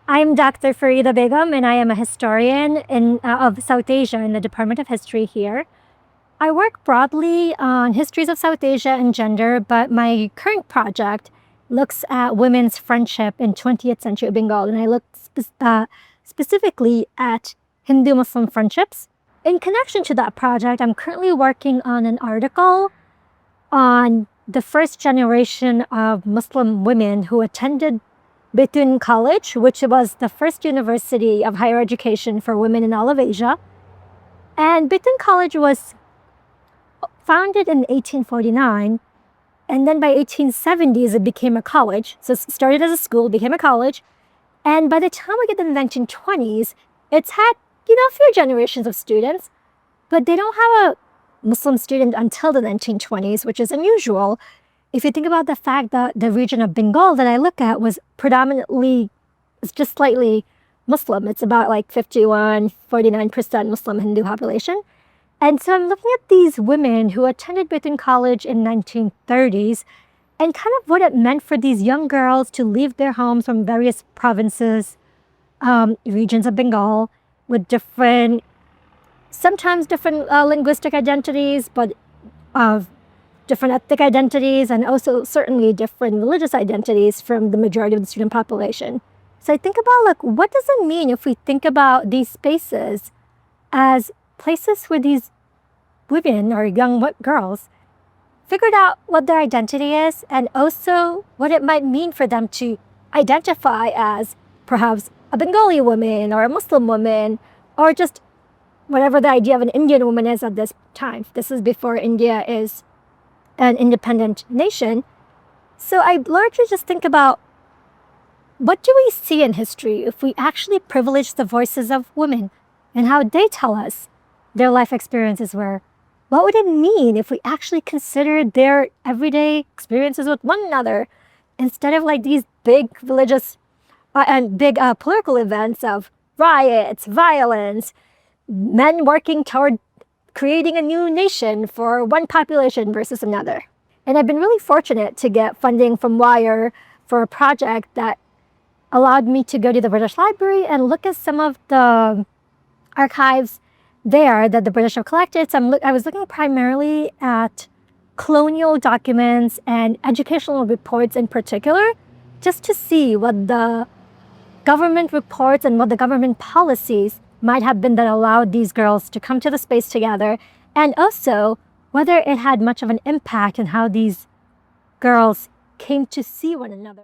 I'm Dr. Farida Begum, and I am a historian of South Asia in the Department of History here. I work broadly on histories of South Asia and gender, but my current project looks at women's friendship in 20th century Bengal, and I look specifically at Hindu-Muslim friendships. In connection to that project, I'm currently working on an article on the first generation of Muslim women who attended Betun College, which was the first university of higher education for women in all of Asia. And Betun College was founded in 1849, and then by 1870s, it became a college. So it started as a school, became a college. And by the time we get to the 1920s, it's had, a few generations of students, but they don't have a Muslim student until the 1920s, which is unusual. If you think about the fact that the region of Bengal that I look at was predominantly, it's just slightly Muslim. It's about like 49% Muslim Hindu population. And so I'm looking at these women who attended Betun College in 1930s and kind of what it meant for these young girls to leave their homes from various provinces, regions of Bengal with sometimes different linguistic identities, but different ethnic identities, and also certainly different religious identities from the majority of the student population. So I think about, what does it mean if we think about these spaces as places where these women or young girls figured out what their identity is, and also what it might mean for them to identify as perhaps a Bengali woman or a Muslim woman, or just whatever the idea of an Indian woman is at this time. This is before India is an independent nation. So I largely just think about, what do we see in history if we actually privilege the voices of women and how they tell us their life experiences were? What would it mean if we actually considered their everyday experiences with one another instead of these big religious and big political events of riots, violence, men working toward creating a new nation for one population versus another? And I've been really fortunate to get funding from WIRE for a project that allowed me to go to the British Library and look at some of the archives there that the British have collected. So I was looking primarily at colonial documents and educational reports in particular, just to see what the government reports and what the government policies might have been that allowed these girls to come to the space together, and also whether it had much of an impact on how these girls came to see one another.